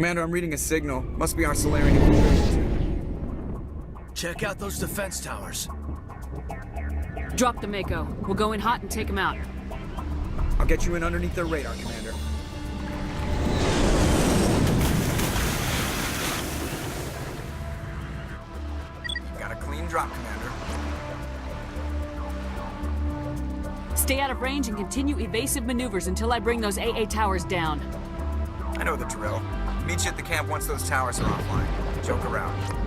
Commander, I'm reading a signal. Must be our salarian infiltration. Check out those defense towers. Drop the Mako. We'll go in hot and take him out. I'll get you in underneath their radar, Commander. Got a clean drop, Commander. Stay out of range and continue evasive maneuvers until I bring those AA towers down. I know the drill. Meet you at the camp once those towers are offline. Joke around.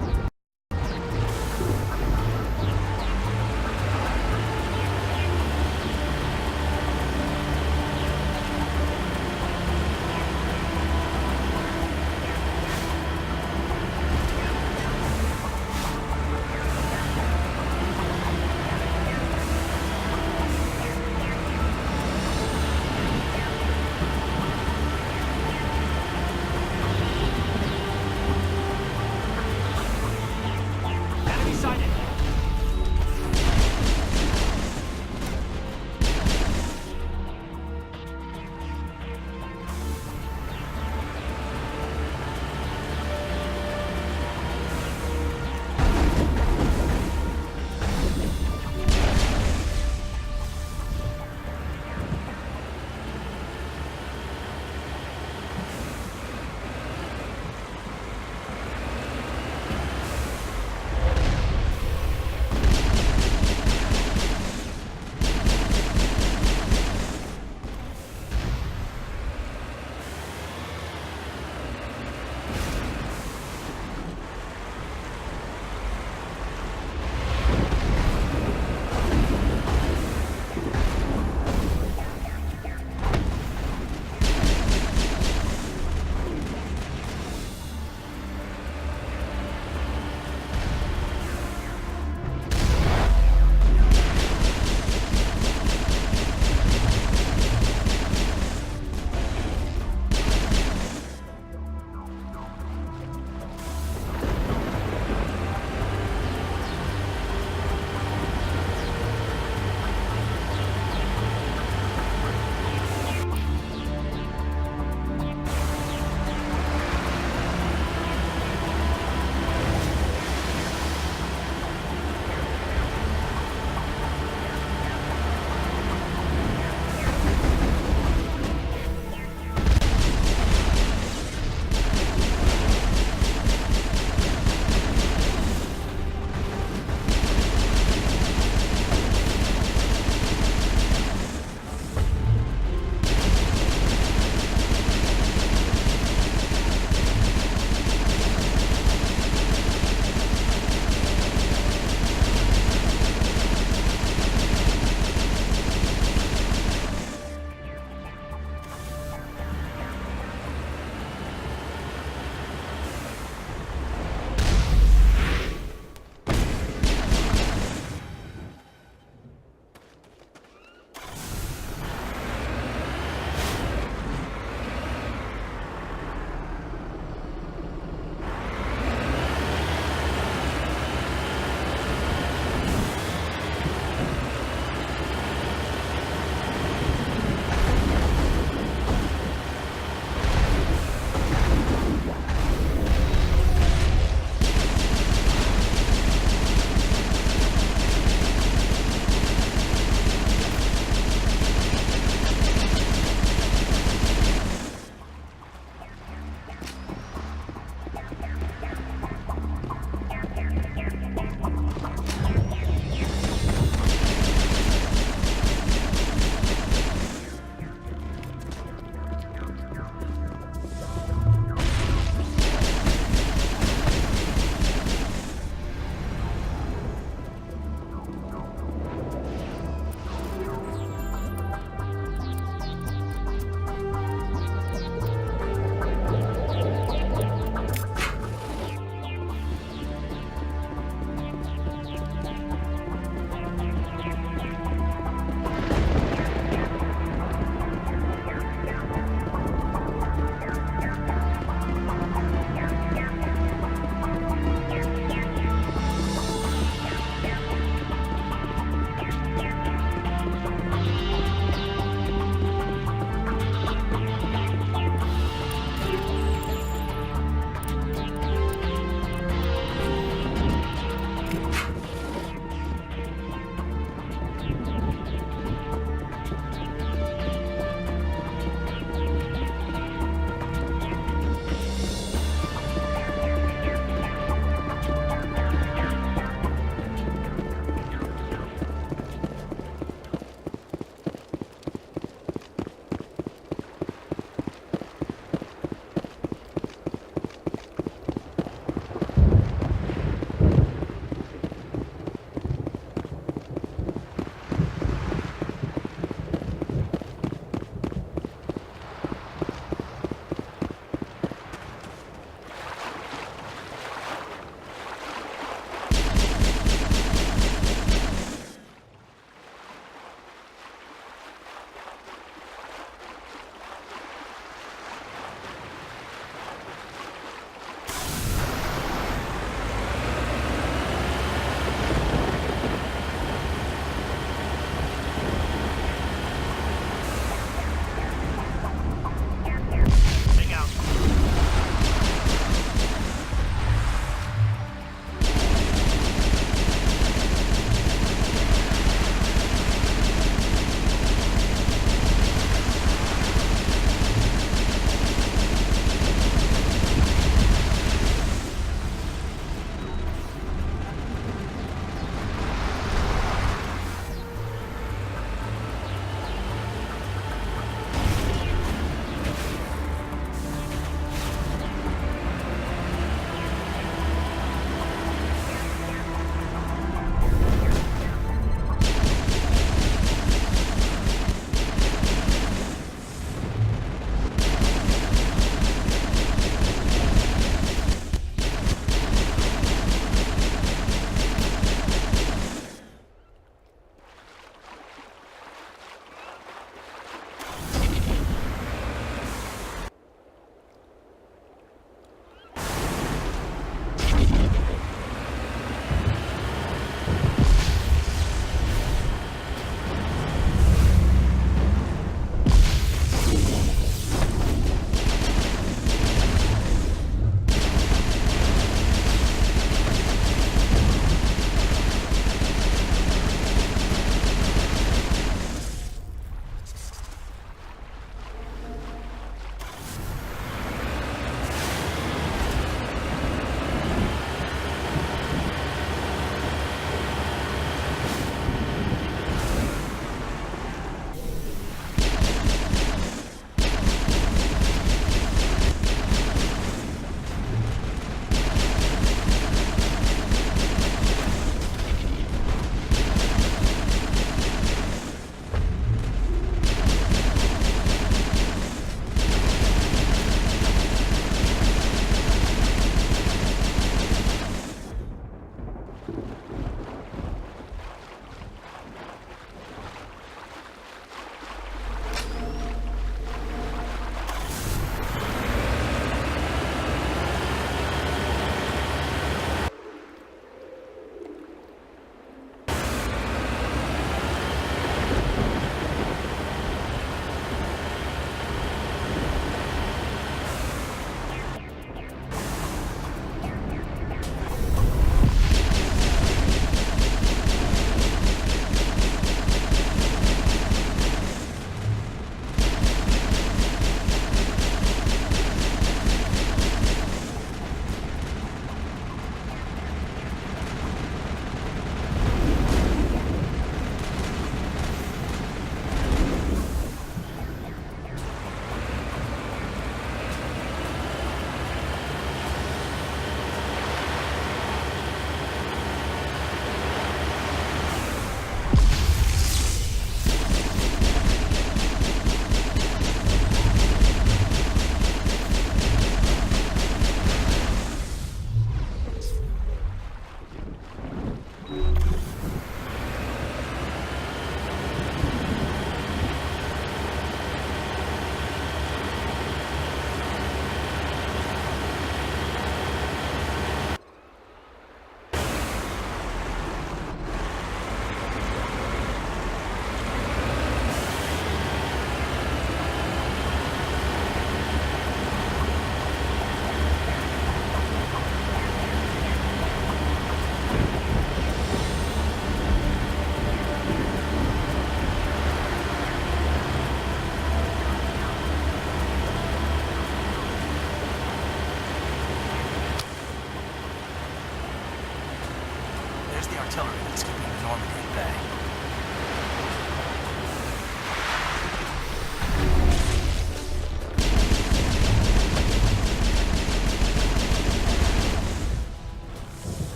there's the artillery that's keeping the Normandy at bay.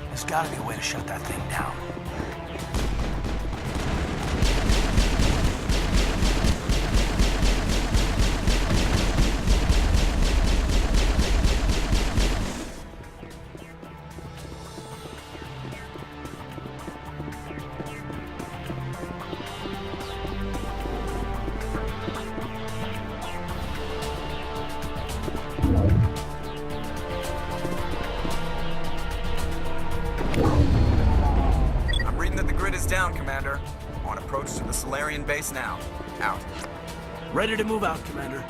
There's gotta be a way to shut that thing down. I'm reading that the grid is down, Commander. On approach to the Salarian base now. Out. Ready to move out, Commander.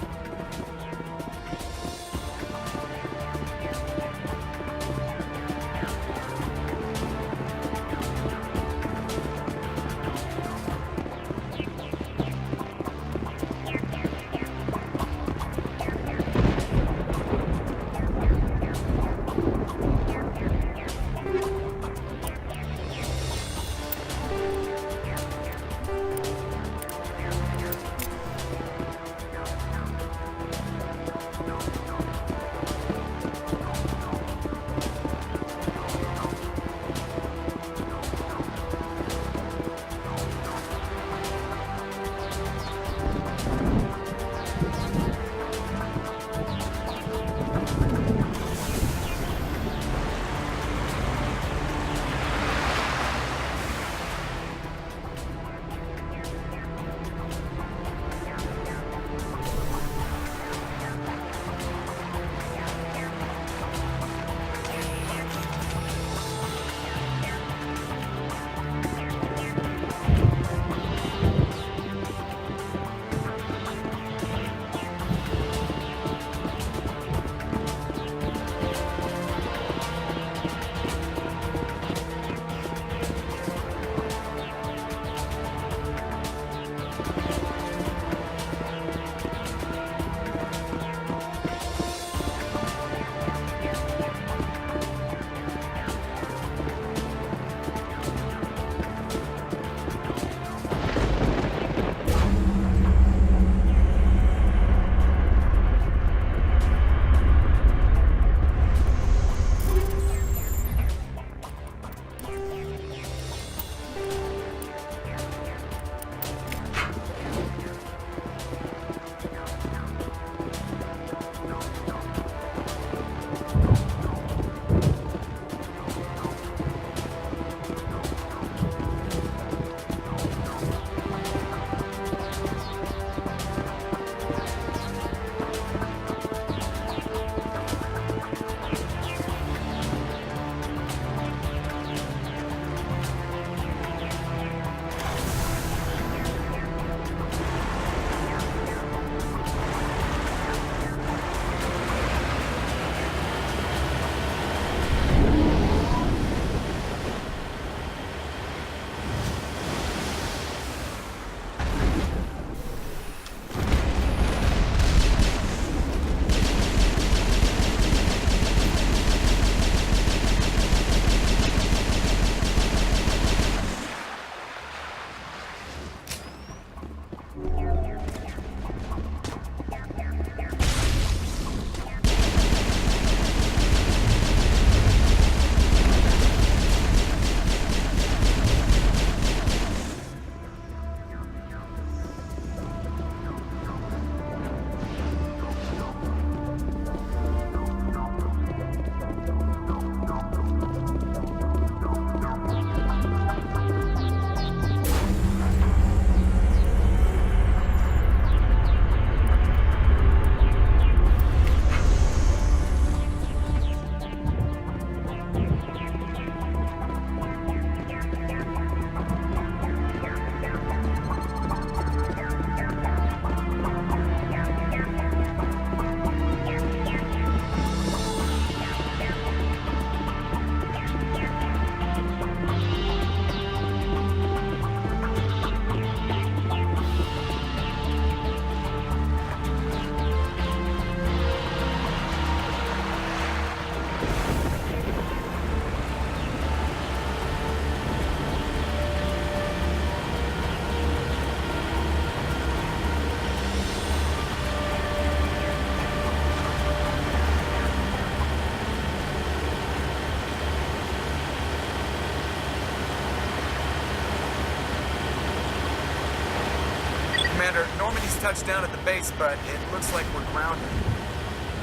touched down at the base, but it looks like we're grounded.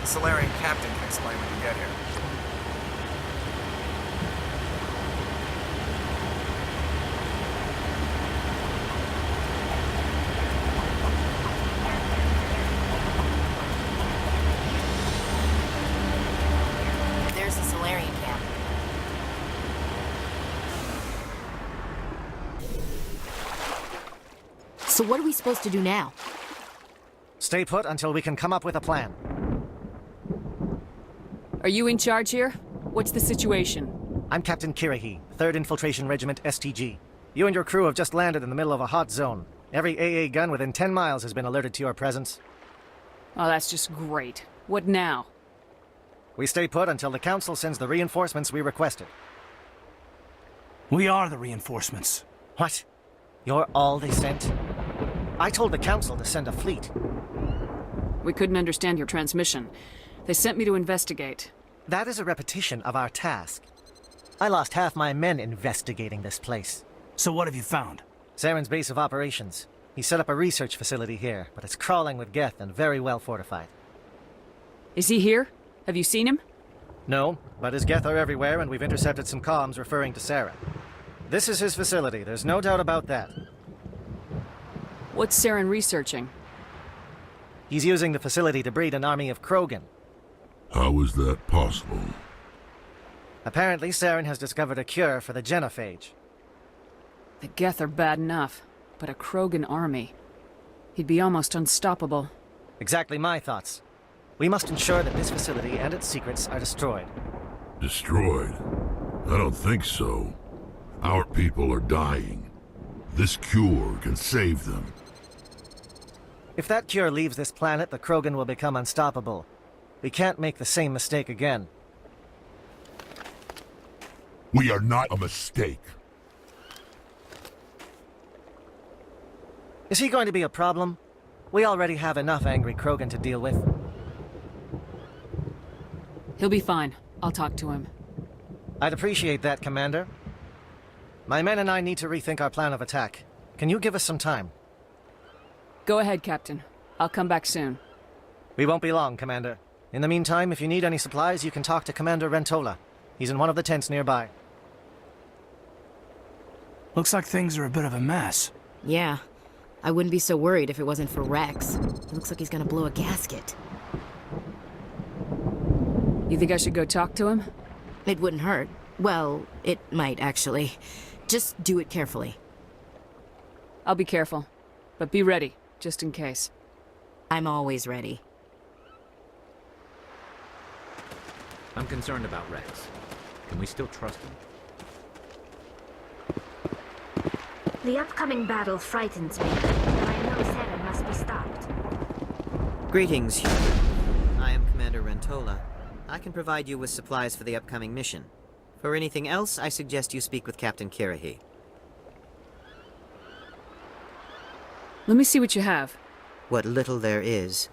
The Salarian captain can explain when you get here. There's the Salarian camp. So what are we supposed to do now? Stay put until we can come up with a plan. Are you in charge here? What's the situation? I'm Captain Kirahi, 3rd Infiltration Regiment STG. You and your crew have just landed in the middle of a hot zone. Every AA gun within 10 miles has been alerted to your presence. Oh, that's just great. What now? We stay put until the Council sends the reinforcements we requested. We are the reinforcements. What? You're all they sent? I told the Council to send a fleet. We couldn't understand your transmission. They sent me to investigate. That is a repetition of our task. I lost half my men investigating this place. So what have you found? Saren's base of operations. He set up a research facility here, but it's crawling with Geth and very well fortified. Is he here? Have you seen him? No, but his Geth are everywhere, and we've intercepted some comms referring to Saren. This is his facility, there's no doubt about that. What's Saren researching? He's using the facility to breed an army of Krogan. How is that possible? Apparently, Saren has discovered a cure for the genophage. The Geth are bad enough, but a Krogan army. He'd be almost unstoppable. Exactly my thoughts. We must ensure that this facility and its secrets are destroyed. Destroyed? I don't think so. Our people are dying. This cure can save them. If that cure leaves this planet, the Krogan will become unstoppable. We can't make the same mistake again. We are not a mistake. Is he going to be a problem? We already have enough angry Krogan to deal with. He'll be fine. I'll talk to him. I'd appreciate that, Commander. My men and I need to rethink our plan of attack. Can you give us some time? Go ahead, Captain. I'll come back soon. We won't be long, Commander. In the meantime, if you need any supplies, you can talk to Commander Rentola. He's in one of the tents nearby. Looks like things are a bit of a mess. Yeah. I wouldn't be so worried if it wasn't for Rex. It looks like he's gonna blow a gasket. You think I should go talk to him? It wouldn't hurt. Well, it might, actually. Just do it carefully. I'll be careful. But be ready, just in case. I'm always ready. I'm concerned about Rex. Can we still trust him? The upcoming battle frightens me, but I know Saren must be stopped. Greetings, human. I am Commander Rentola. I can provide you with supplies for the upcoming mission. For anything else, I suggest you speak with Captain Kirahi. Let me see what you have. What little there is.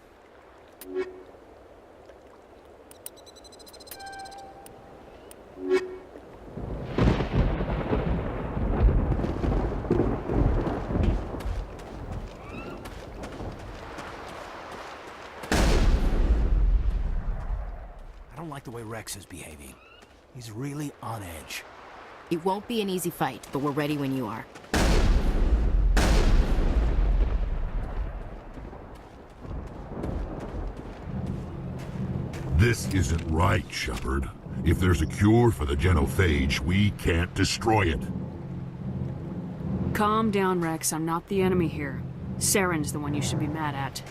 I don't like the way Rex is behaving. He's really on edge. It won't be an easy fight, but we're ready when you are. This isn't right, Shepard. If there's a cure for the genophage, we can't destroy it. Calm down, Rex. I'm not the enemy here. Saren's the one you should be mad at.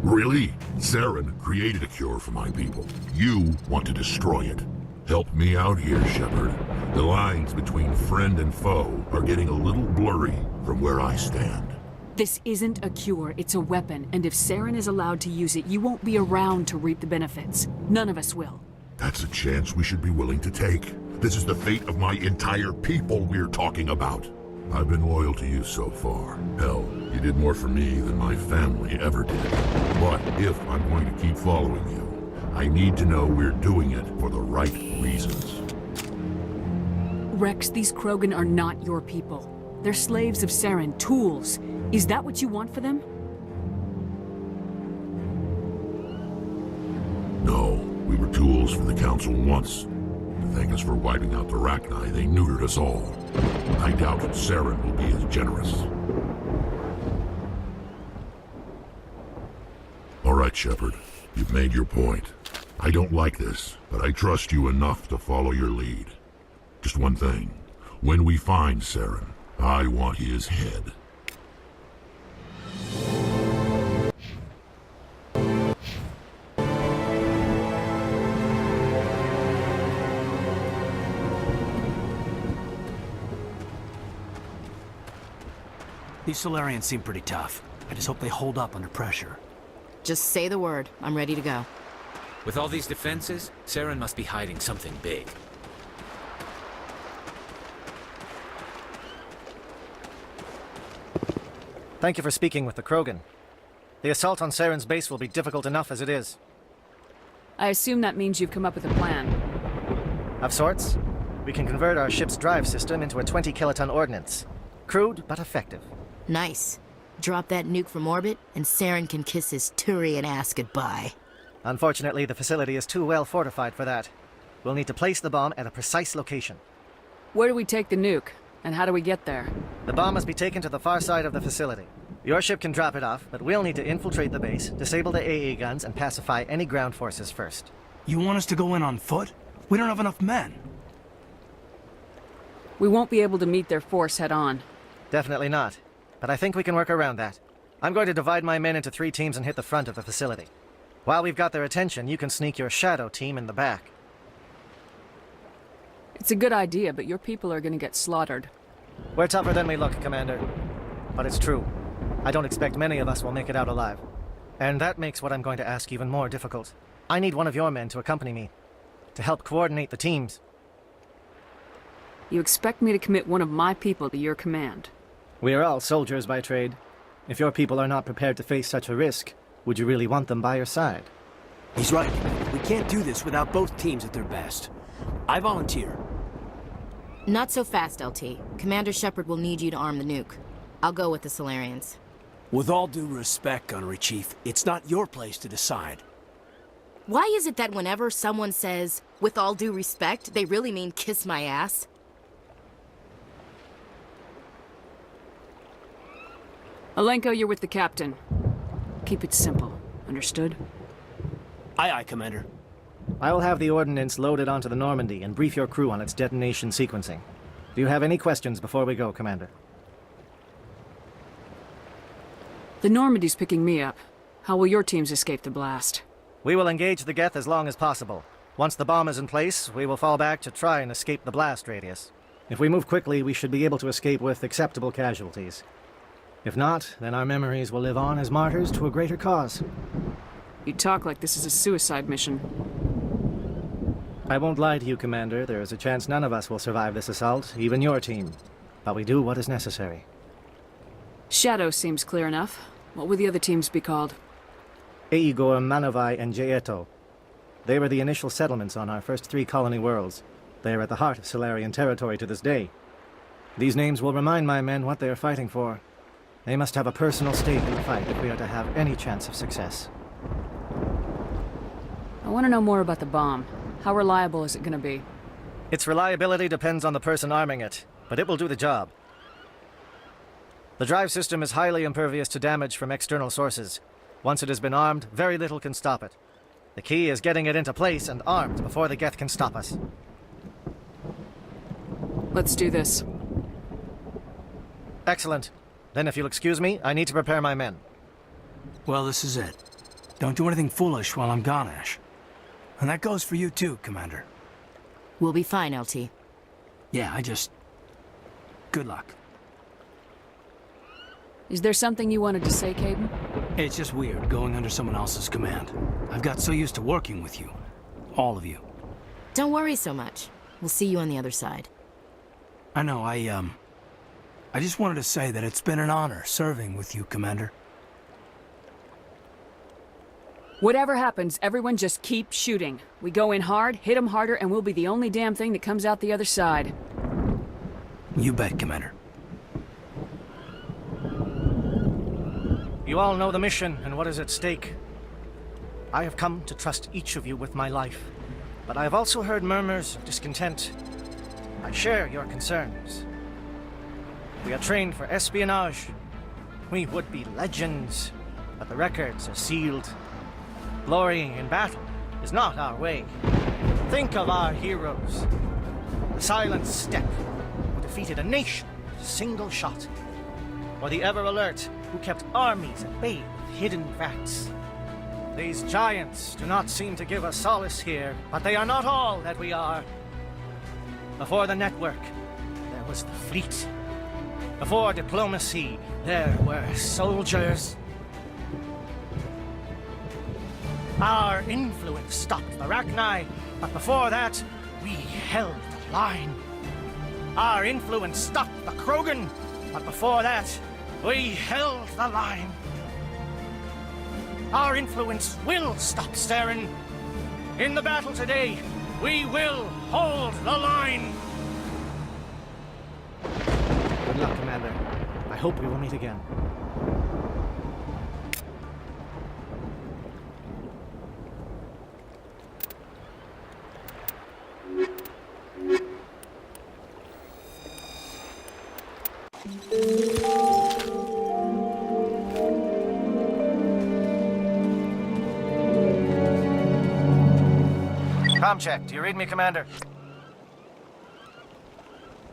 Really? Saren created a cure for my people. You want to destroy it. Help me out here, Shepard. The lines between friend and foe are getting a little blurry from where I stand. This isn't a cure, it's a weapon, and if Saren is allowed to use it, you won't be around to reap the benefits. None of us will. That's a chance we should be willing to take. This is the fate of my entire people we're talking about. I've been loyal to you so far. Hell, you did more for me than my family ever did. But if I'm going to keep following you, I need to know we're doing it for the right reasons. Rex, these Krogan are not your people. They're slaves of Saren, tools. Is that what you want for them? No, we were tools for the Council once. To thank us for wiping out the Rachni, they neutered us all. I doubt Saren will be as generous. All right, Shepard. You've made your point. I don't like this, but I trust you enough to follow your lead. Just one thing. When we find Saren, I want his head. These Salarians seem pretty tough. I just hope they hold up under pressure. Just say the word. I'm ready to go. With all these defenses, Saren must be hiding something big. Thank you for speaking with the Krogan. The assault on Saren's base will be difficult enough as it is. I assume that means you've come up with a plan. Of sorts. We can convert our ship's drive system into a 20-kiloton ordnance. Crude, but effective. Nice. Drop that nuke from orbit, and Saren can kiss his Turian ass goodbye. Unfortunately, the facility is too well fortified for that. We'll need to place the bomb at a precise location. Where do we take the nuke? And how do we get there? The bomb must be taken to the far side of the facility. Your ship can drop it off, but we'll need to infiltrate the base, disable the AA guns, and pacify any ground forces first. You want us to go in on foot? We don't have enough men. We won't be able to meet their force head-on. Definitely not. But I think we can work around that. I'm going to divide my men into 3 teams and hit the front of the facility. While we've got their attention, you can sneak your shadow team in the back. It's a good idea, but your people are gonna get slaughtered. We're tougher than we look, Commander. But it's true. I don't expect many of us will make it out alive. And that makes what I'm going to ask even more difficult. I need one of your men to accompany me, to help coordinate the teams. You expect me to commit one of my people to your command? We are all soldiers by trade. If your people are not prepared to face such a risk, would you really want them by your side? He's right. We can't do this without both teams at their best. I volunteer. Not so fast, LT. Commander Shepard will need you to arm the nuke. I'll go with the Salarians. With all due respect, Gunnery Chief, it's not your place to decide. Why is it that whenever someone says, with all due respect, they really mean kiss my ass? Alenko, you're with the captain. Keep it simple. Understood? Aye, aye, Commander. I will have the ordnance loaded onto the Normandy and brief your crew on its detonation sequencing. Do you have any questions before we go, Commander? The Normandy's picking me up. How will your teams escape the blast? We will engage the Geth as long as possible. Once the bomb is in place, we will fall back to try and escape the blast radius. If we move quickly, we should be able to escape with acceptable casualties. If not, then our memories will live on as martyrs to a greater cause. You talk like this is a suicide mission. I won't lie to you, Commander. There is a chance none of us will survive this assault, even your team. But we do what is necessary. Shadow seems clear enough. What will the other teams be called? Eigor, Manavai, and Jaeto. They were the initial settlements on our first 3 colony worlds. They are at the heart of Salarian territory to this day. These names will remind my men what they are fighting for. They must have a personal stake in the fight if we are to have any chance of success. I want to know more about the bomb. How reliable is it going to be? Its reliability depends on the person arming it, but it will do the job. The drive system is highly impervious to damage from external sources. Once it has been armed, very little can stop it. The key is getting it into place and armed before the Geth can stop us. Let's do this. Excellent. Then if you'll excuse me, I need to prepare my men. Well, this is it. Don't do anything foolish while I'm gone, Ash. And that goes for you too, Commander. We'll be fine, LT. Yeah, good luck. Is there something you wanted to say, Caden? It's just weird going under someone else's command. I've got so used to working with you. All of you. Don't worry so much. We'll see you on the other side. I know, I just wanted to say that it's been an honor serving with you, Commander. Whatever happens, everyone just keep shooting. We go in hard, hit them harder, and we'll be the only damn thing that comes out the other side. You bet, Commander. You all know the mission and what is at stake. I have come to trust each of you with my life, but I have also heard murmurs of discontent. I share your concerns. We are trained for espionage. We would be legends, but the records are sealed. Glory in battle is not our way. Think of our heroes. The silent step who defeated a nation with a single shot. Or the ever-alert who kept armies at bay with hidden facts. These giants do not seem to give us solace here, but they are not all that we are. Before the network, there was the fleet. Before diplomacy, there were soldiers. Our influence stopped the Rachni, but before that, we held the line. Our influence stopped the Krogan, but before that, we held the line. Our influence will stop Saren. In the battle today, we will hold the line. Good luck, Commander. I hope we will meet again. Com check. Do you read me, Commander?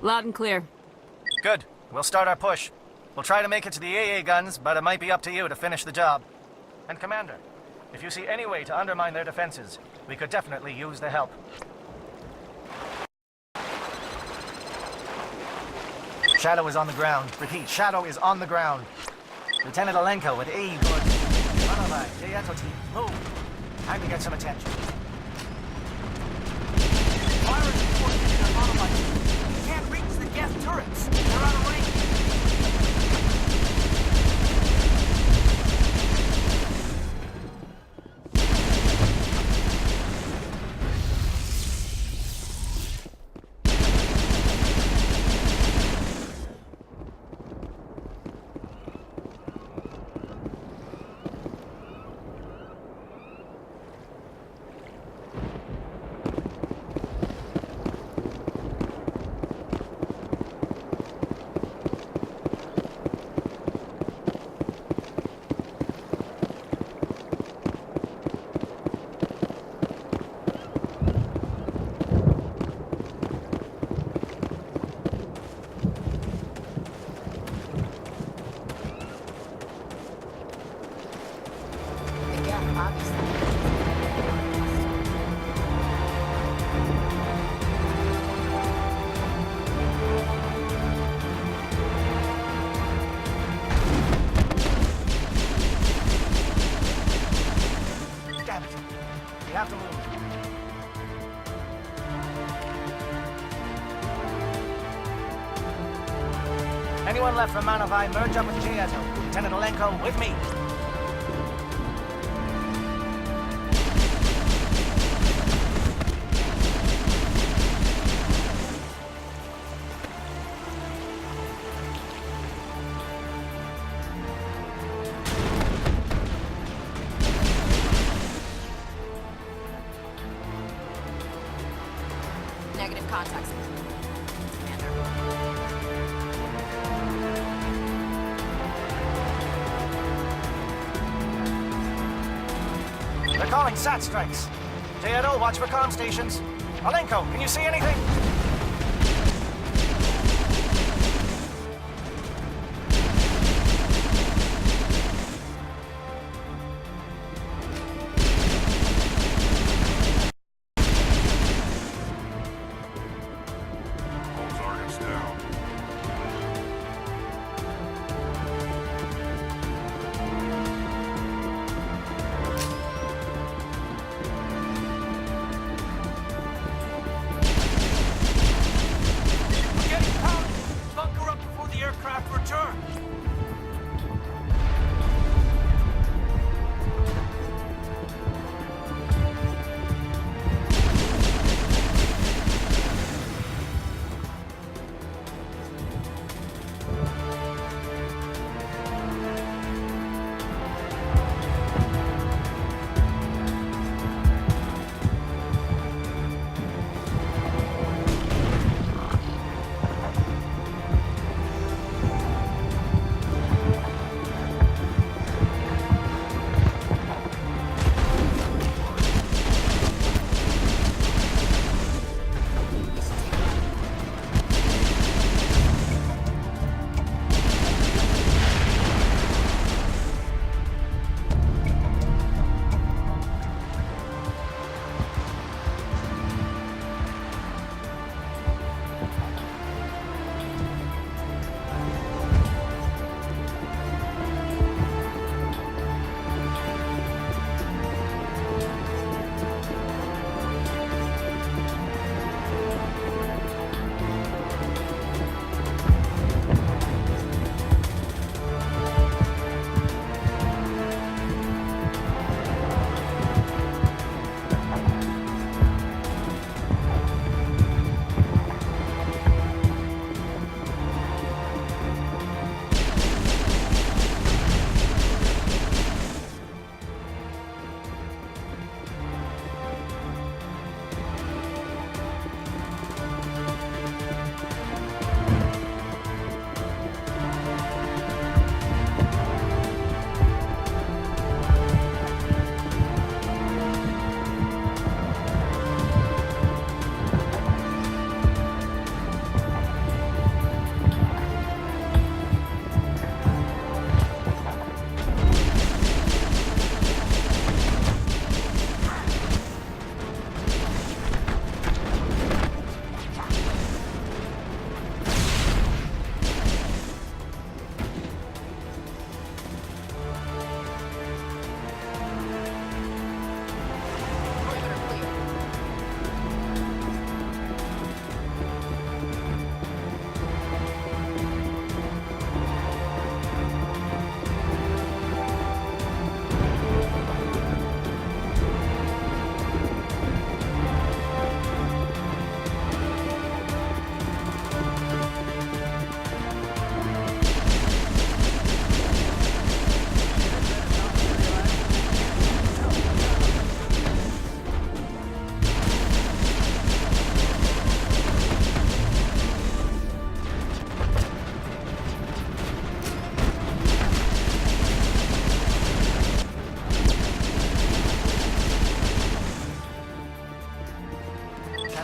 Loud and clear. Good. We'll start our push. We'll try to make it to the AA guns, but it might be up to you to finish the job. And Commander, if you see any way to undermine their defenses, we could definitely use the help. Shadow is on the ground. Repeat, Shadow is on the ground. Lieutenant Alenko with A. Good. Manavai, Jayato team, move. Time to get some attention. Fire is reported in a monolith. You can't reach the gas turrets. They're out of range. Damn it. We have to move. Anyone left from Manavai, merge up with Jayato. Lieutenant Alenko, with me. Negative contacts. Commander. They're calling SAT strikes. Jayato, watch for comm stations. Alenko, can you see anything? All targets down.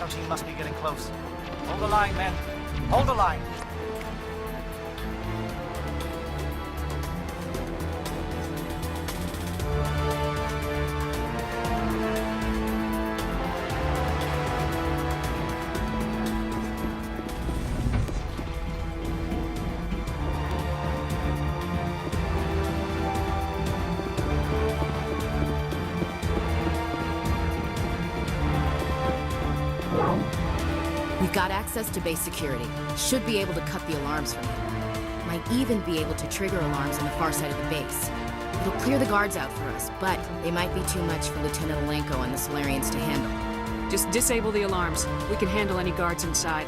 battle team must be getting close. Hold the line, men. Hold the line. We've got access to base security. Should be able to cut the alarms from here. Might even be able to trigger alarms on the far side of the base. It'll clear the guards out for us, but they might be too much for Lieutenant Alenko and the Salarians to handle. Just disable the alarms. We can handle any guards inside.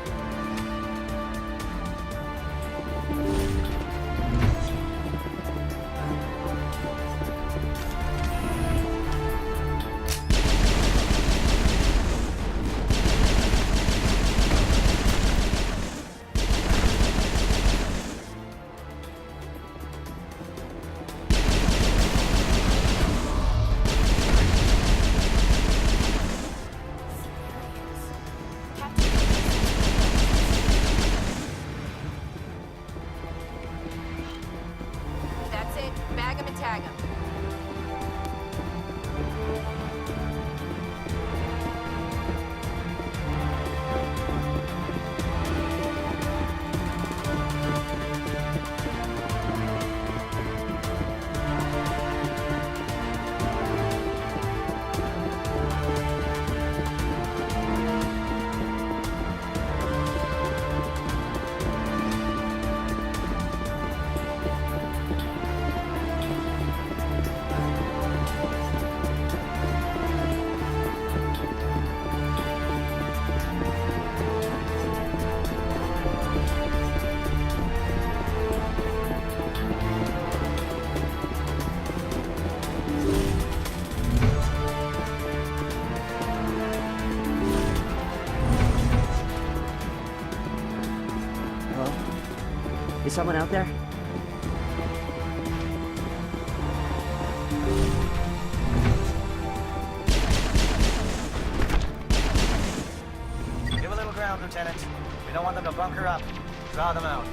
That's it. Bag 'em and tag 'em. Is someone out there? Give a little ground, Lieutenant. We don't want them to bunker up. Draw them out.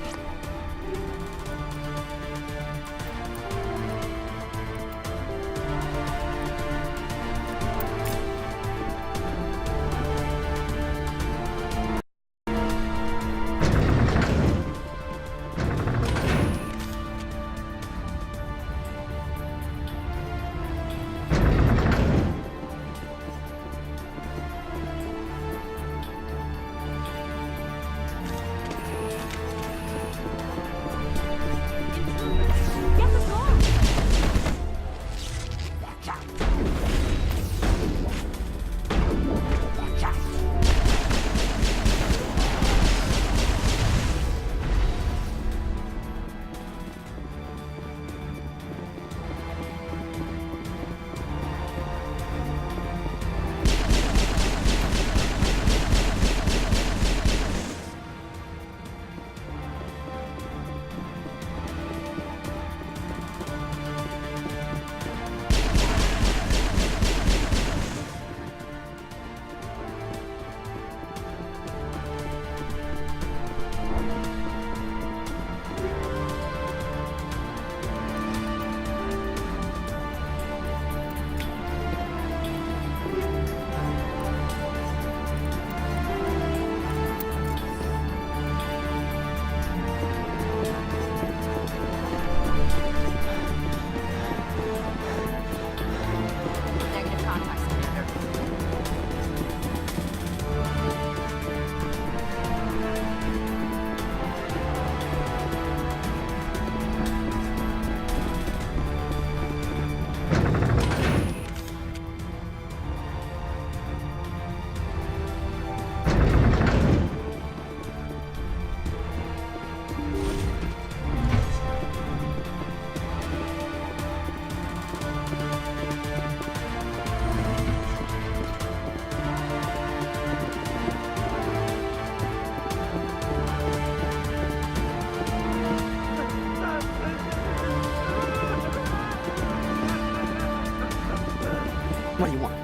What do you want?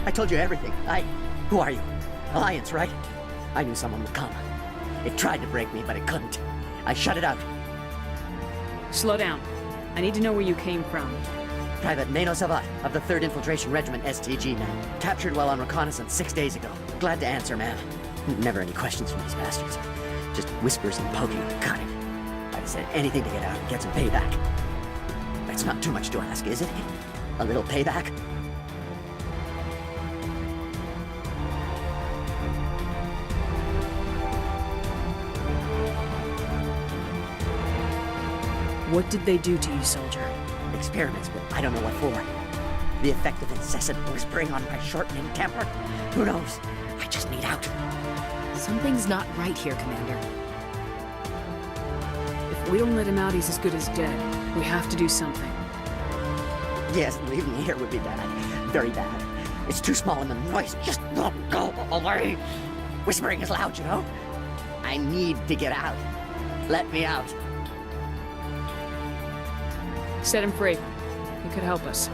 I told you everything. Who are you? Alliance, right? I knew someone would come. It tried to break me, but it couldn't. I shut it out. Slow down. I need to know where you came from. Private Mano Savat of the 3rd Infiltration Regiment STG, man. Captured while on reconnaissance 6 days ago. Glad to answer, man. Never any questions from these bastards. Just whispers and poking and cutting. I'd said anything to get out and get some payback. It's not too much to ask, is it? A little payback? What did they do to you, soldier? Experiments, but I don't know what for. The effect of incessant whispering on my shortening temper? Who knows? I just need out. Something's not right here, Commander. If we don't let him out, he's as good as dead. We have to do something. Yes, leaving me here would be bad. Very bad. It's too small and the noise just won't go away. Whispering is loud, you know? I need to get out. Let me out. Set him free. He could help us.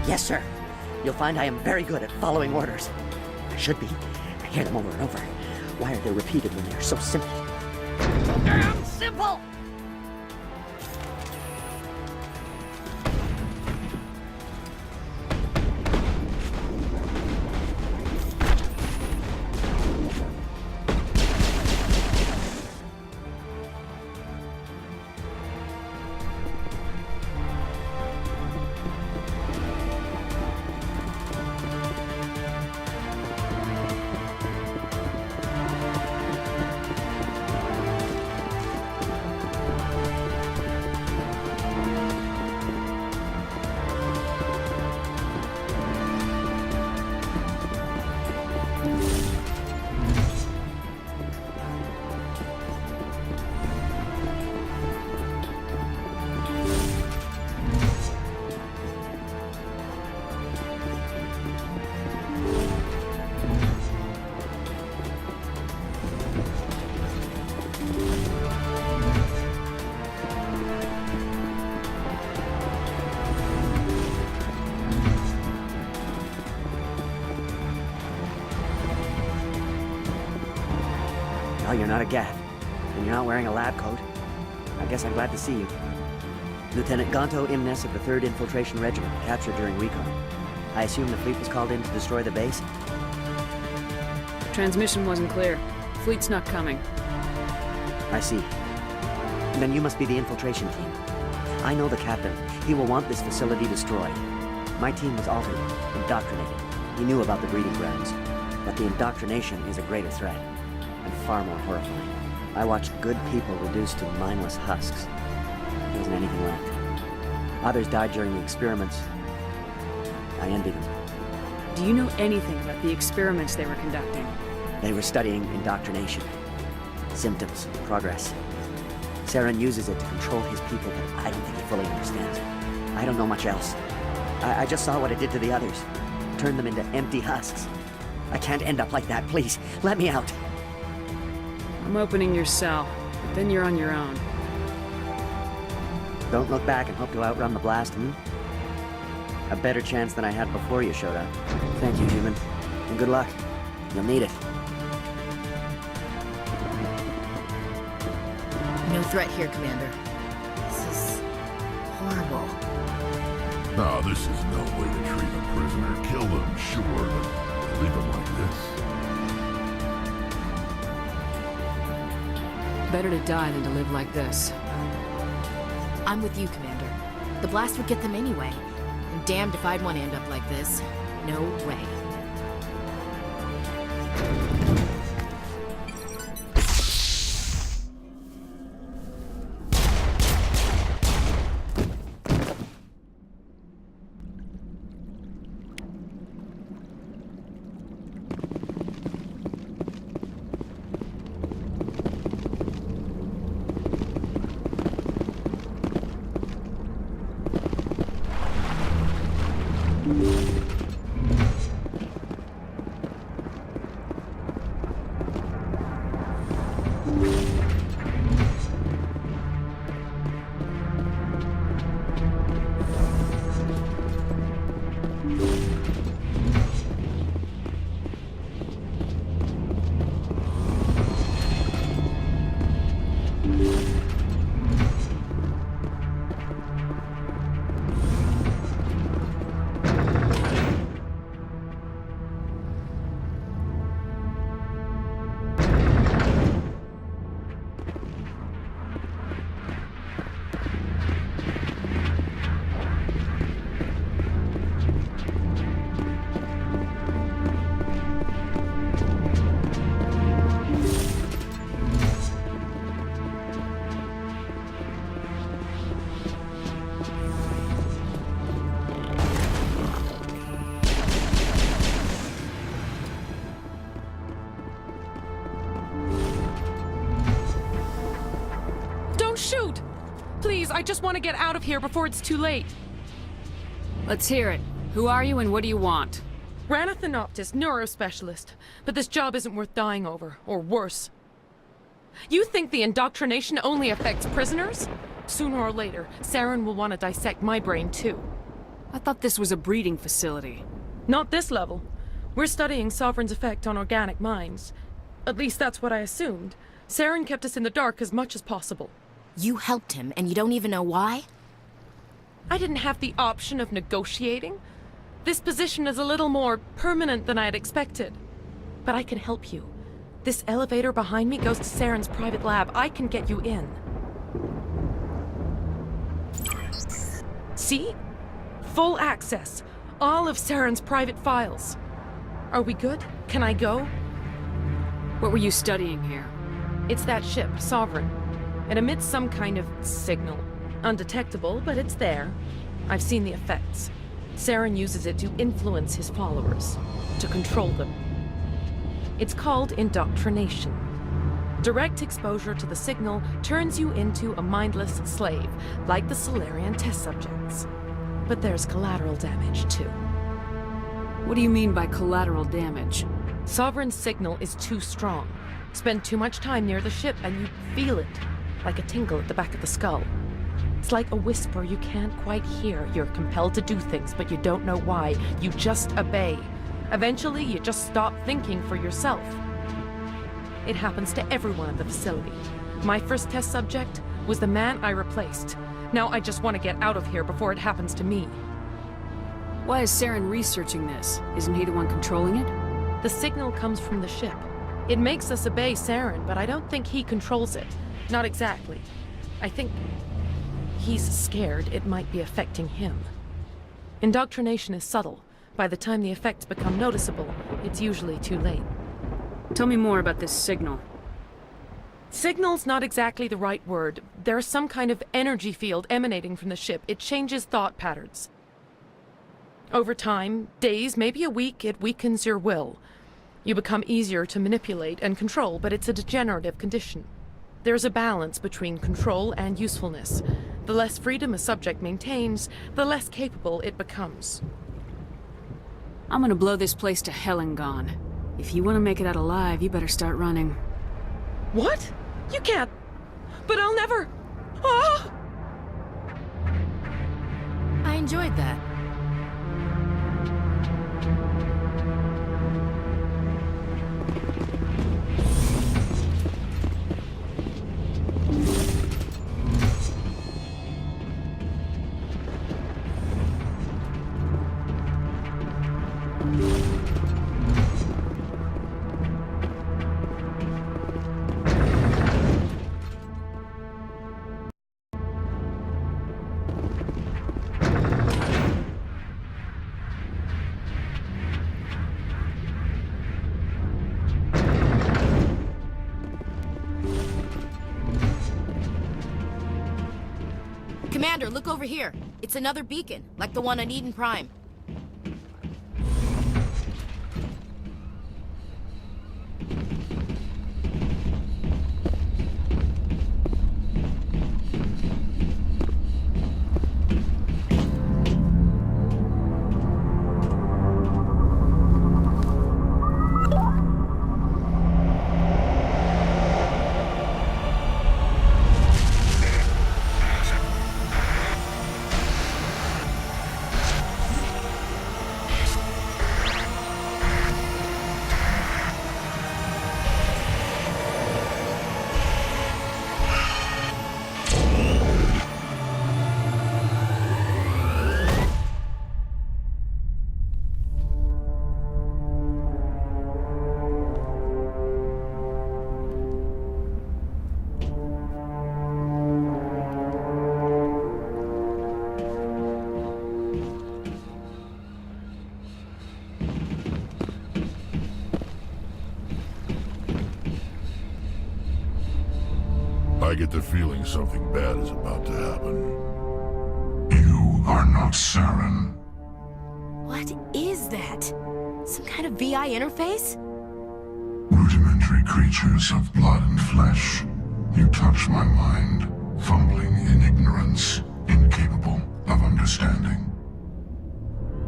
Yes, sir. You'll find I am very good at following orders. I should be. I hear them over and over. Why are they repeated when they're so simple? So damn simple! Well, you're not a Gath, and you're not wearing a lab coat. I guess I'm glad to see you. Lieutenant Gonto Imnes of the 3rd Infiltration Regiment, captured during recon. I assume the fleet was called in to destroy the base? Transmission wasn't clear. Fleet's not coming. I see. Then you must be the infiltration team. I know the captain. He will want this facility destroyed. My team was altered, indoctrinated. He knew about the breeding grounds. But the indoctrination is a greater threat, and far more horrifying. I watched good people reduced to mindless husks. There wasn't anything left. Others died during the experiments. I envy them. Do you know anything about the experiments they were conducting? They were studying indoctrination. Symptoms, progress. Saren uses it to control his people, but I don't think he fully understands it. I don't know much else. I just saw what it did to the others. Turned them into empty husks. I can't end up like that, please. Let me out. I'm opening your cell, but then you're on your own. Don't look back and hope to outrun the blast, A better chance than I had before you showed up. Thank you, human. And good luck. You'll need it. No threat here, Commander. This is horrible. No, this is no way to treat a prisoner. Kill them, sure, but leave them like this. Better to die than to live like this. I'm with you, Commander. The blast would get them anyway. I'm damned if I'd want to end up like this. No way. Please, I just want to get out of here before it's too late. Let's hear it. Who are you and what do you want? Ranathanoptis, neurospecialist. But this job isn't worth dying over, or worse. You think the indoctrination only affects prisoners? Sooner or later, Saren will want to dissect my brain too. I thought this was a breeding facility. Not this level. We're studying Sovereign's effect on organic minds. At least that's what I assumed. Saren kept us in the dark as much as possible. You helped him, and you don't even know why? I didn't have the option of negotiating. This position is a little more permanent than I had expected. But I can help you. This elevator behind me goes to Saren's private lab. I can get you in. See? Full access. All of Saren's private files. Are we good? Can I go? What were you studying here? It's that ship, Sovereign. It emits some kind of signal. Undetectable, but it's there. I've seen the effects. Saren uses it to influence his followers, to control them. It's called indoctrination. Direct exposure to the signal turns you into a mindless slave, like the Salarian test subjects. But there's collateral damage, too. What do you mean by collateral damage? Sovereign's signal is too strong. Spend too much time near the ship and you feel it, like a tingle at the back of the skull. It's like a whisper you can't quite hear. You're compelled to do things, but you don't know why. You just obey. Eventually, you just stop thinking for yourself. It happens to everyone at the facility. My first test subject was the man I replaced. Now I just want to get out of here before it happens to me. Why is Saren researching this? Isn't he the one controlling it? The signal comes from the ship. It makes us obey Saren, but I don't think he controls it. Not exactly. I think he's scared it might be affecting him. Indoctrination is subtle. By the time the effects become noticeable, it's usually too late. Tell me more about this signal. Signal's not exactly the right word. There's some kind of energy field emanating from the ship. It changes thought patterns. Over time, days, maybe a week, it weakens your will. You become easier to manipulate and control, but it's a degenerative condition. There's a balance between control and usefulness. The less freedom a subject maintains, the less capable it becomes. I'm gonna blow this place to hell and gone. If you want to make it out alive, you better start running. What? You can't. But I'll never. Ah! I enjoyed that. Commander, look over here. It's another beacon, like the one on Eden Prime. I get the feeling something bad is about to happen. You are not Saren. What is that? Some kind of VI interface? Rudimentary creatures of blood and flesh. You touch my mind, fumbling in in ignorance, incapable of understanding.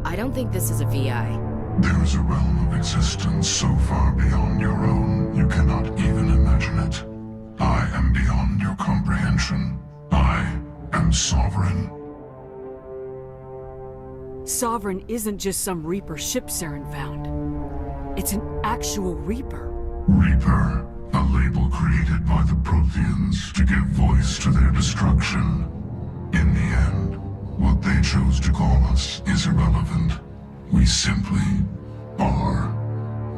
I don't think this is a VI. There is a realm of existence so far beyond your own, you cannot even imagine it. I am beyond your comprehension. I am sovereign. Sovereign isn't just some Reaper ship Saren found. It's an actual Reaper. Reaper, a label created by the Protheans to give voice to their destruction. In the end, what they chose to call us is irrelevant. We simply are.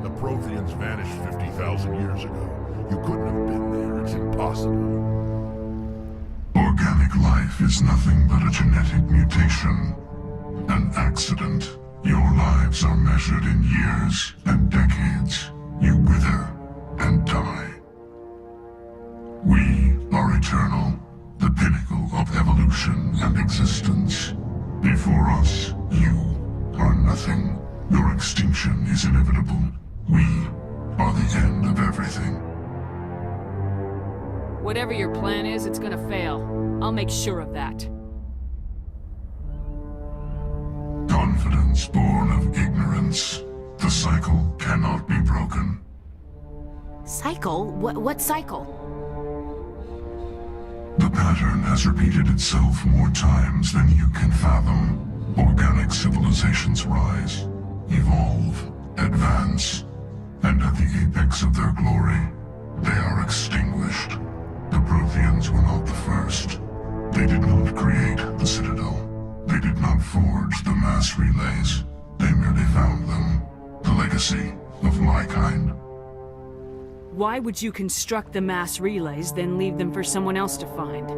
The Protheans vanished 50,000 years ago. You couldn't have been there. It's impossible. Organic life is nothing but a genetic mutation. An accident. Your lives are measured in years and decades. You wither and die. We are eternal, the pinnacle of evolution and existence. Before us, you are nothing. Your extinction is inevitable. We are the end of everything. Whatever your plan is, it's gonna fail. I'll make sure of that. Confidence born of ignorance. The cycle cannot be broken. Cycle? What cycle? The pattern has repeated itself more times than you can fathom. Organic civilizations rise, evolve, advance, and at the apex of their glory, they are extinguished. The Protheans were not the first. They did not create the Citadel. They did not forge the mass relays. They merely found them. The legacy of my kind. Why would you construct the mass relays, then leave them for someone else to find?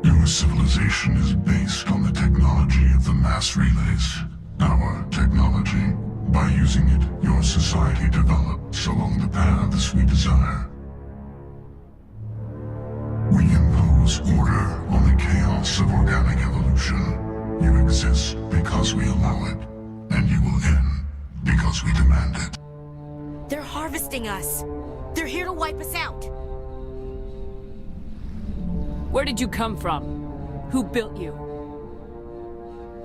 Your civilization is based on the technology of the mass relays. Our technology. By using it, your society develops along the paths we desire. We impose order on the chaos of organic evolution. You exist because we allow it, and you will end because we demand it. They're harvesting us. They're here to wipe us out. Where did you come from? Who built you?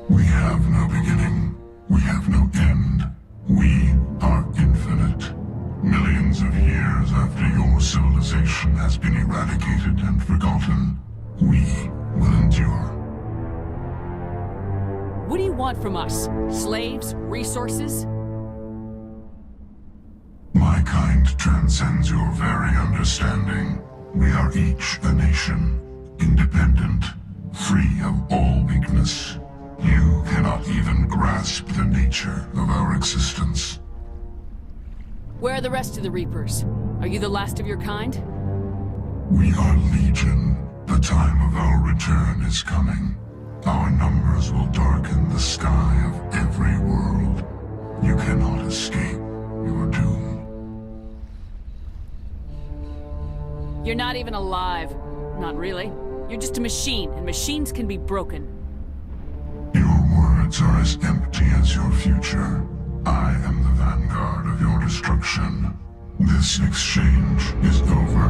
We have no beginning. We have no end. We are infinite. Millions of years after your civilization has been eradicated and forgotten, we will endure. What do you want from us? Slaves? Resources? My kind transcends your very understanding. We are each a nation, independent, free of all weakness. You cannot even grasp the nature of our existence. Where are the rest of the Reapers? Are you the last of your kind? We are legion. The time of our return is coming. Our numbers will darken the sky of every world. You cannot escape your doom. You're not even alive. Not really. You're just a machine, and machines can be broken. Your words are as empty as your future. I am the vanguard of your destruction. This exchange is over.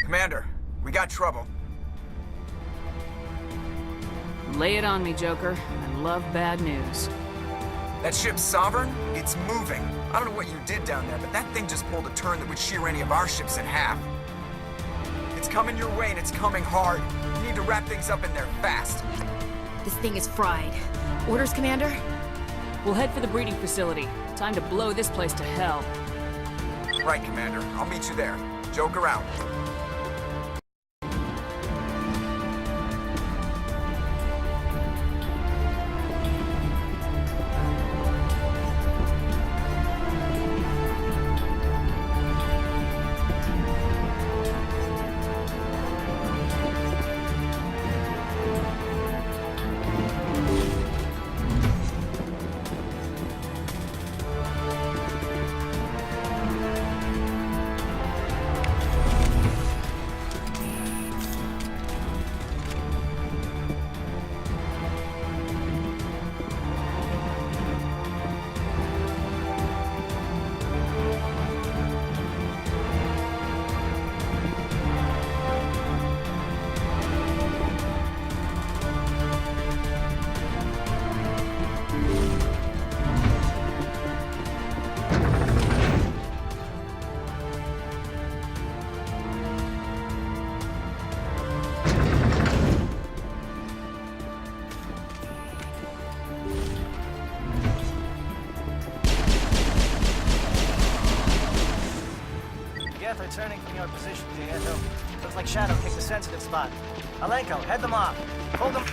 Commander, we got trouble. Lay it on me, Joker. I love bad news. That ship's Sovereign? It's moving. I don't know what you did down there, but that thing just pulled a turn that would shear any of our ships in half. It's coming your way, and it's coming hard. You need to wrap things up in there fast. This thing is fried. Orders, Commander? We'll head for the breeding facility. Time to blow this place to hell. Right, Commander. I'll meet you there. Joker out. position, Jieto. Looks like Shadow picked a sensitive spot. Alenko, head them off. Hold them.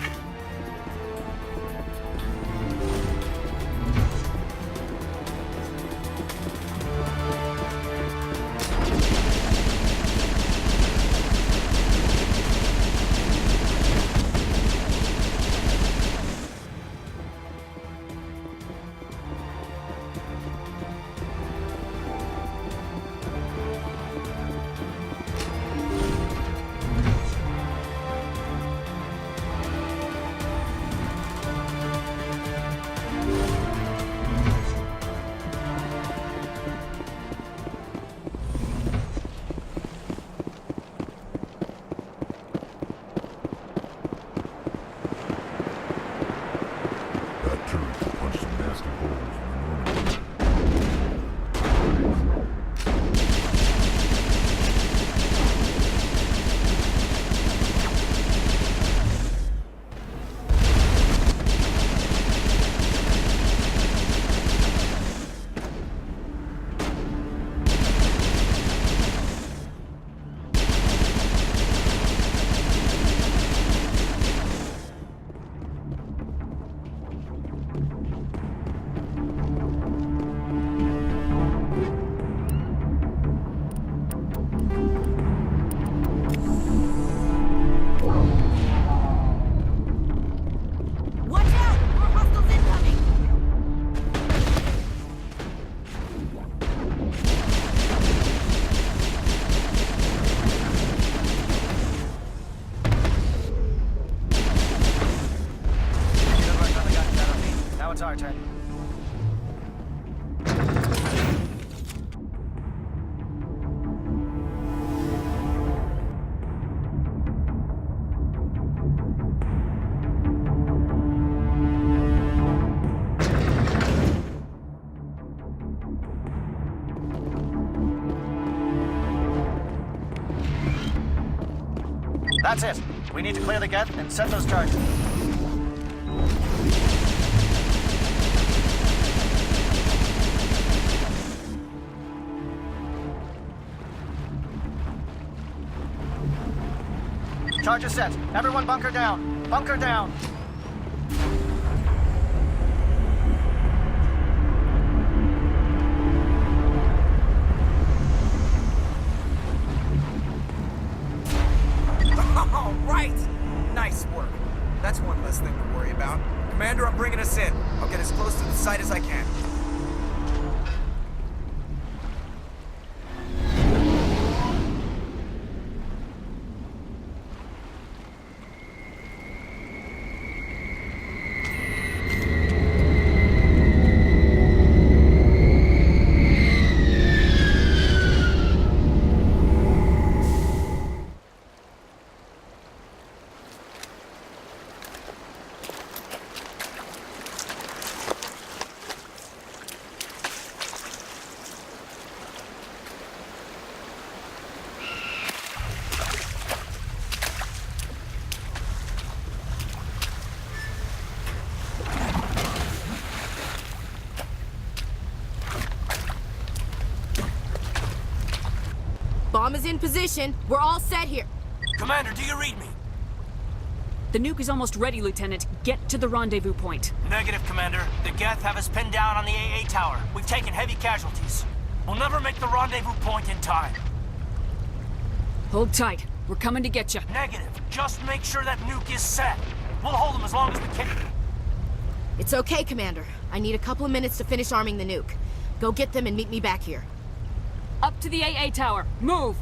It's our turn. That's it. We need to clear the gate and set those charges. Charges set. Everyone bunker down. Bunker down. All right! Nice work. That's one less thing to worry about. Commander, I'm bringing us in. I'll get as close to the site as I can. Bomb is in position. We're all set here. Commander, do you read me? The nuke is almost ready, Lieutenant. Get to the rendezvous point. Negative, Commander. The Geth have us pinned down on the AA tower. We've taken heavy casualties. We'll never make the rendezvous point in time. Hold tight. We're coming to get you. Negative. Just make sure that nuke is set. We'll hold them as long as we can. It's okay, Commander. I need a couple of minutes to finish arming the nuke. Go get them and meet me back here. Up to the AA tower. Move!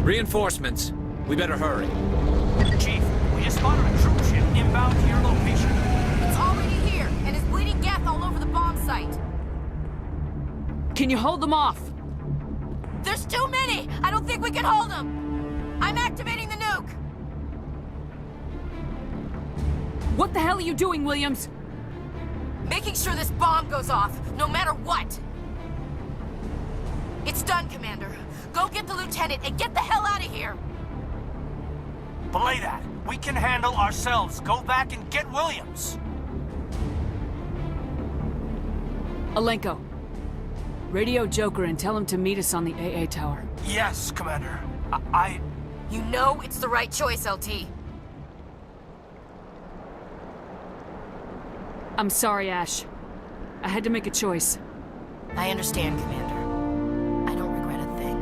Reinforcements. We better hurry. Chief, we just spotted a troop ship inbound to your location. It's already here, and is bleeding gas all over the bomb site. Can you hold them off? There's too many! I don't think we can hold them! I'm activating the nuke! What the hell are you doing, Williams? Making sure this bomb goes off, no matter what! It's done, Commander. Go get the lieutenant and get the hell out of here! Belay that. We can handle ourselves. Go back and get Williams. Alenko, radio Joker and tell him to meet us on the AA tower. Yes, Commander. You know it's the right choice, LT. I'm sorry, Ash. I had to make a choice. I understand, Commander. I don't regret a thing.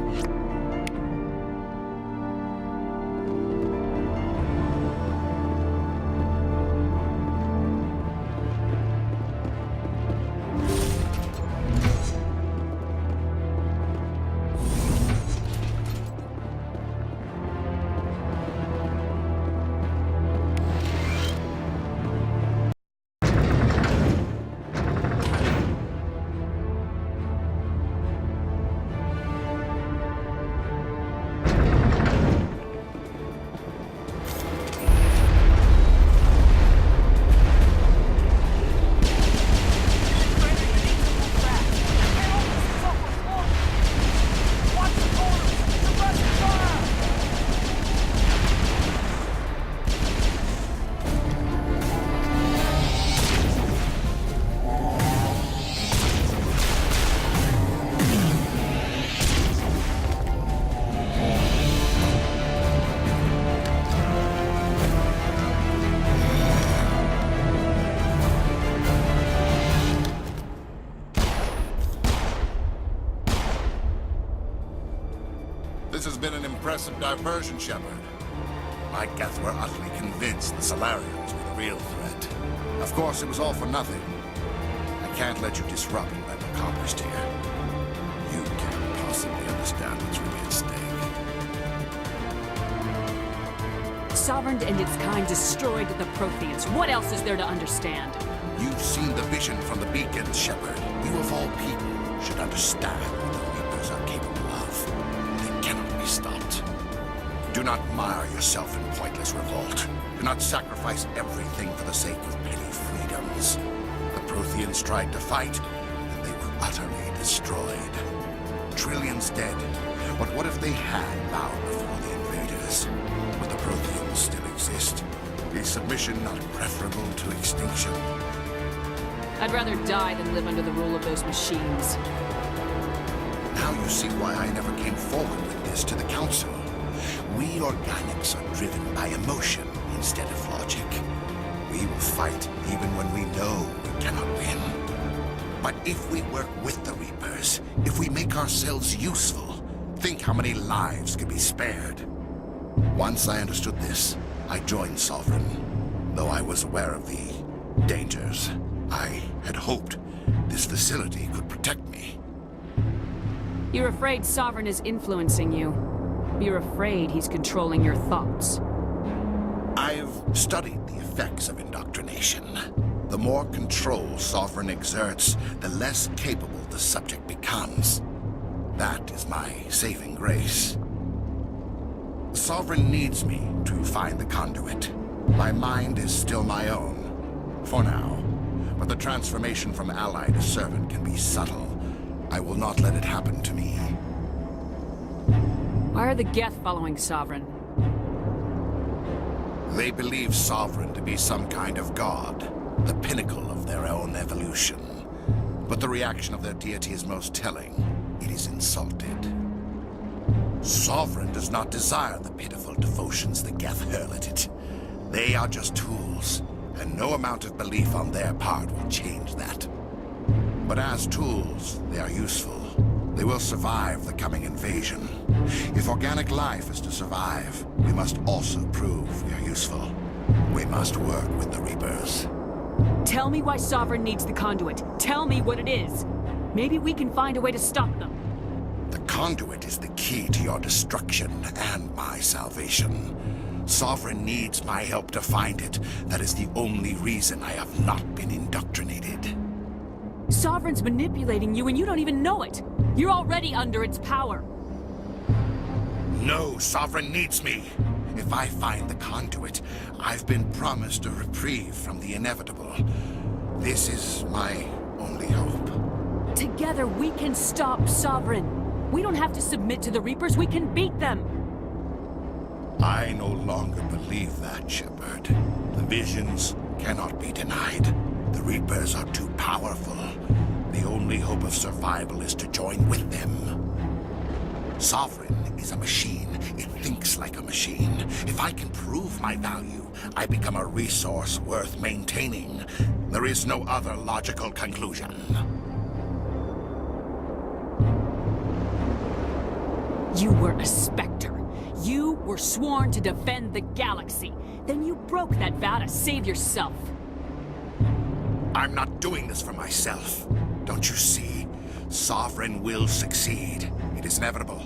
This has been an impressive diversion, Shepard. My Geth were utterly convinced the Salarians were the real threat. Of course, it was all for nothing. I can't let you disrupt what I've accomplished here. You can't possibly understand what's really at stake. Sovereign and its kind destroyed the Protheans. What else is there to understand? You've seen the vision from the beacons, Shepard. You of all people should understand what the Reapers are capable of. They cannot be stopped. Do not mire yourself in pointless revolt. Do not sacrifice everything for the sake of petty freedoms. The Protheans tried to fight, and they were utterly destroyed. Trillions dead. But what if they had bowed before the invaders? Would the Protheans still exist? Is submission not preferable to extinction? I'd rather die than live under the rule of those machines. Now you see why I never came forward with this to the Council. We organics are driven by emotion instead of logic. We will fight even when we know we cannot win. But if we work with the Reapers, if we make ourselves useful, think how many lives could be spared. Once I understood this, I joined Sovereign, though I was aware of the dangers. I had hoped this facility could protect me. You're afraid Sovereign is influencing you. You're afraid he's controlling your thoughts. I've studied the effects of indoctrination. The more control Sovereign exerts, the less capable the subject becomes. That is my saving grace. Sovereign needs me to find the conduit. My mind is still my own, for now. But the transformation from ally to servant can be subtle. I will not let it happen to me. Why are the Geth following Sovereign? They believe Sovereign to be some kind of god, the pinnacle of their own evolution. But the reaction of their deity is most telling. It is insulted. Sovereign does not desire the pitiful devotions the Geth hurl at it. They are just tools, and no amount of belief on their part will change that. But as tools, they are useful. They will survive the coming invasion. If organic life is to survive, we must also prove we are useful. We must work with the Reapers. Tell me why Sovereign needs the conduit. Tell me what it is. Maybe we can find a way to stop them. The conduit is the key to your destruction and my salvation. Sovereign needs my help to find it. That is the only reason I have not been indoctrinated. Sovereign's manipulating you and you don't even know it. You're already under its power. No, Sovereign needs me. If I find the conduit, I've been promised a reprieve from the inevitable. This is my only hope. Together we can stop Sovereign. We don't have to submit to the Reapers, we can beat them. I no longer believe that, Shepard. The visions cannot be denied. The Reapers are too powerful. The only hope of survival is to join with them. Sovereign is a machine. It thinks like a machine. If I can prove my value, I become a resource worth maintaining. There is no other logical conclusion. You were a Spectre. You were sworn to defend the galaxy. Then you broke that vow to save yourself. I'm not doing this for myself. Don't you see? Sovereign will succeed. It is inevitable.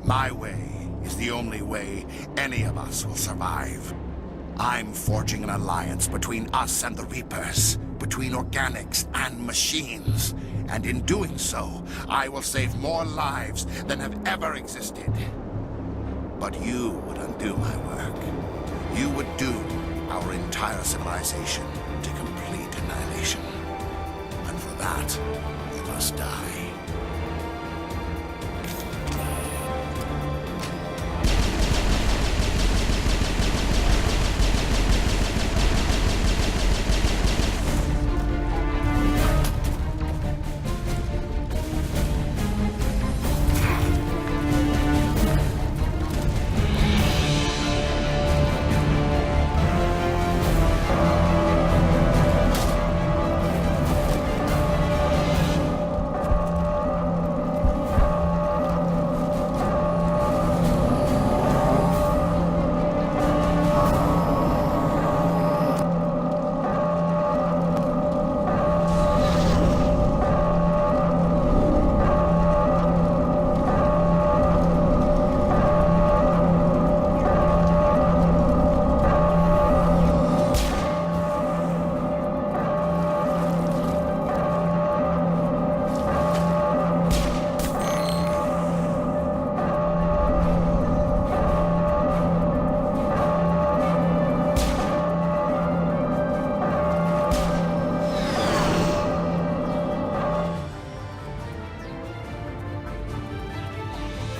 My way is the only way any of us will survive. I'm forging an alliance between us and the Reapers, between organics and machines. And in doing so, I will save more lives than have ever existed. But you would undo my work. You would doom our entire civilization to complete annihilation. And for that, you must die.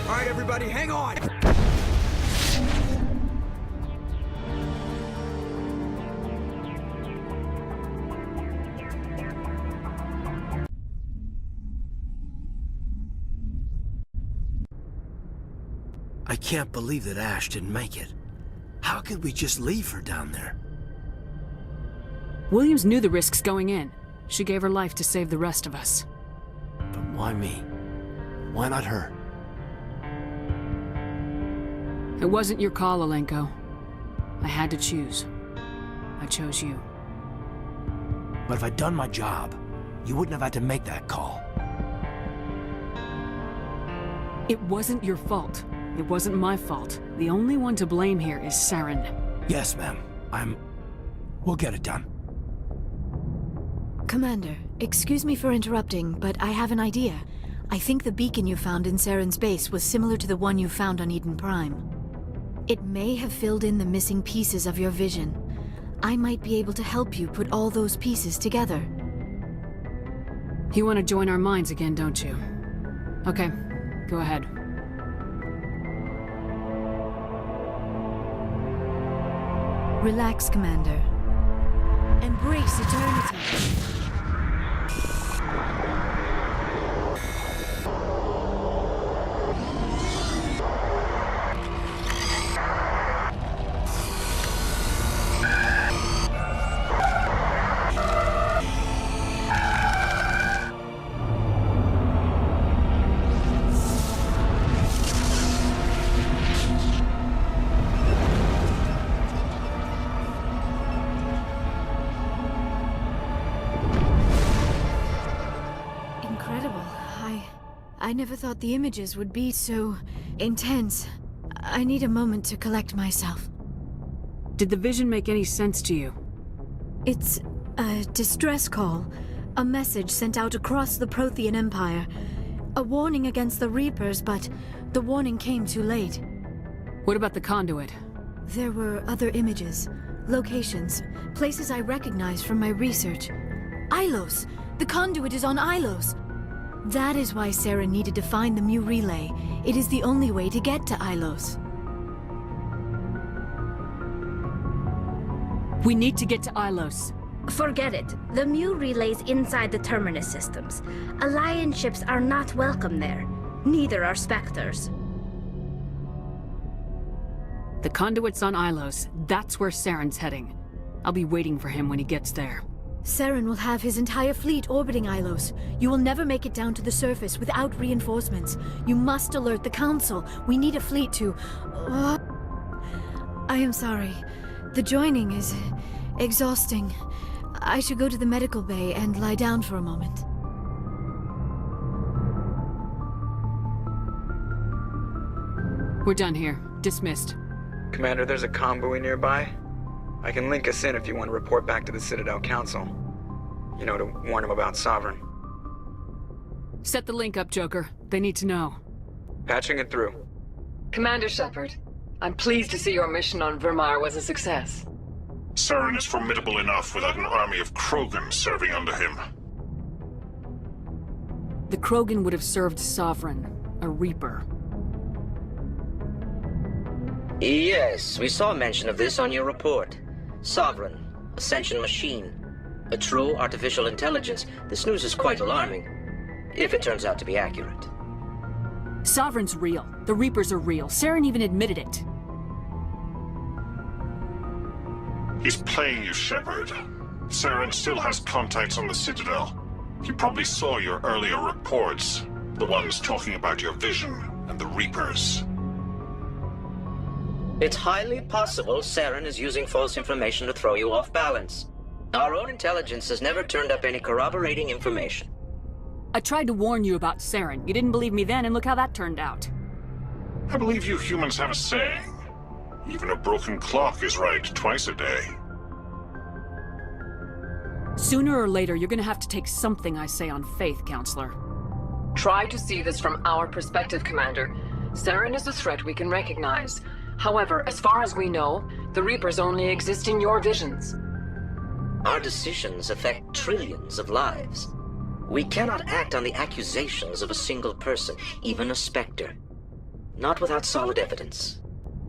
All right, everybody, hang on! I can't believe that Ash didn't make it. How could we just leave her down there? Williams knew the risks going in. She gave her life to save the rest of us. But why me? Why not her? It wasn't your call, Alenko. I had to choose. I chose you. But if I'd done my job, you wouldn't have had to make that call. It wasn't your fault. It wasn't my fault. The only one to blame here is Saren. Yes, ma'am. We'll get it done. Commander, excuse me for interrupting, but I have an idea. I think the beacon you found in Saren's base was similar to the one you found on Eden Prime. It may have filled in the missing pieces of your vision. I might be able to help you put all those pieces together. You want to join our minds again, don't you? Okay, go ahead. Relax, Commander. Embrace eternity. I never thought the images would be so intense. I need a moment to collect myself. Did the vision make any sense to you? It's a distress call. A message sent out across the Prothean Empire. A warning against the Reapers, but the warning came too late. What about the conduit? There were other images, locations, places I recognized from my research. Ilos! The conduit is on Ilos! That is why Saren needed to find the Mu relay. It is the only way to get to Ilos. We need to get to Ilos. Forget it. The Mu relay's inside the Terminus systems. Alliance ships are not welcome there. Neither are Spectres. The conduit's on Ilos. That's where Saren's heading. I'll be waiting for him when he gets there. Saren will have his entire fleet orbiting Ilos. You will never make it down to the surface without reinforcements. You must alert the Council. We need a fleet to... I am sorry. The joining is exhausting. I should go to the medical bay and lie down for a moment. We're done here. Dismissed. Commander, there's a convoy nearby. I can link us in if you want to report back to the Citadel Council. You know, to warn them about Sovereign. Set the link up, Joker. They need to know. Patching it through. Commander Shepard, I'm pleased to see your mission on Virmire was a success. Saren is formidable enough without an army of Krogan serving under him. The Krogan would have served Sovereign, a Reaper. Yes, we saw mention of this on your report. Sovereign, Ascension machine. A true artificial intelligence. This news is quite alarming, if it turns out to be accurate. Sovereign's real. The Reapers are real. Saren even admitted it. He's playing you, Shepard. Saren still has contacts on the Citadel. He probably saw your earlier reports. The ones talking about your vision and the Reapers. It's highly possible Saren is using false information to throw you off balance. Our own intelligence has never turned up any corroborating information. I tried to warn you about Saren. You didn't believe me then, and look how that turned out. I believe you humans have a saying. Even a broken clock is right twice a day. Sooner or later, you're gonna have to take something I say on faith, Counselor. Try to see this from our perspective, Commander. Saren is a threat we can recognize. However, as far as we know, the Reapers only exist in your visions. Our decisions affect trillions of lives. We cannot act on the accusations of a single person, even a Spectre. Not without solid evidence.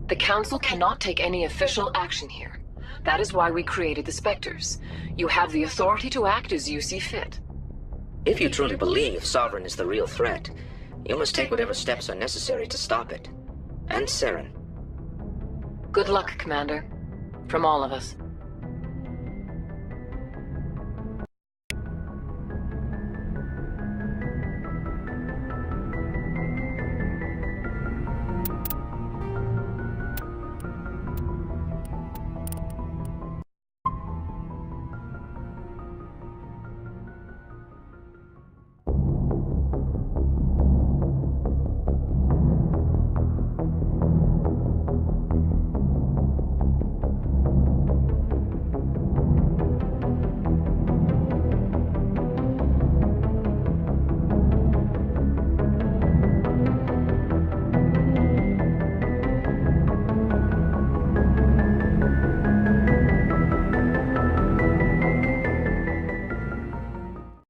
The Council cannot take any official action here. That is why we created the Spectres. You have the authority to act as you see fit. If you truly believe Sovereign is the real threat, you must take whatever steps are necessary to stop it. And Saren. Good luck, Commander. From all of us.